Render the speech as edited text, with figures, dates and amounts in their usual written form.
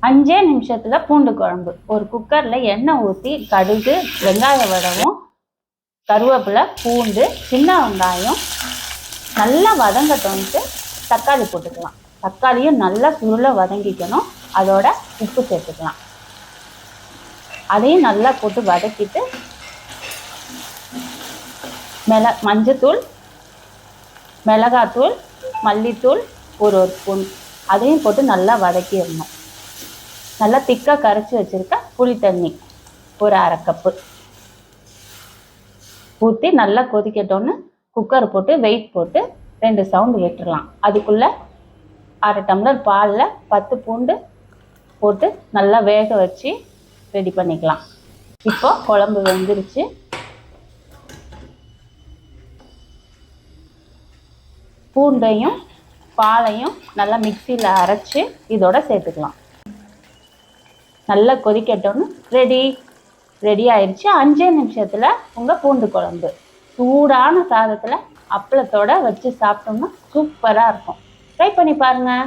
5 நிமிஷத்துல பூண்டு குழம்பு. ஒரு குக்கர்ல எண்ணெய் ஊற்றி கடுகு, வெங்காய வடவும், கருவேப்பிலை, பூண்டு, சின்ன வெங்காயம் நல்லா வதங்கட்டோன்ட்டு தக்காளி போட்டுக்கலாம். தக்காளியும் நல்லா சுருள வதங்கிக்கணும். அதோட உப்பு சேர்த்துக்கலாம். அதையும் நல்லா போட்டு வதக்கிட்டு மஞ்சத்தூள், மிளகாத்தூள், மல்லித்தூள் ஒரு ஸ்பூன் அதையும் போட்டு நல்லா வதக்கிடணும். நல்லா திக்காக கரைச்சி வச்சுருக்க புளி தண்ணி ஒரு 1/2 கப்பு ஊற்றி நல்லா கொதிக்கட்டோன்னு குக்கர் போட்டு வெயிட் போட்டு 2 சவுண்டு விட்டுடலாம். அதுக்குள்ளே 1/2 டம்ளர் பாலில் 10 பூண்டு போட்டு நல்லா வேக வச்சு ரெடி பண்ணிக்கலாம். இப்போ குழம்பு வெந்துருச்சு. பூண்டையும் பாலையும் நல்லா மிக்சியில் அரைச்சி இதோட சேர்த்துக்கலாம். நல்லா கொதிக்கட்டோன்னு ரெடி ஆயிடுச்சு. 5 நிமிஷத்தில் உங்கள் பூண்டு குழம்பு சூடான சாதத்தில் அப்பளத்தோடு வச்சு சாப்பிட்டோம்னா சூப்பராக இருக்கும். ட்ரை பண்ணி பாருங்கள்.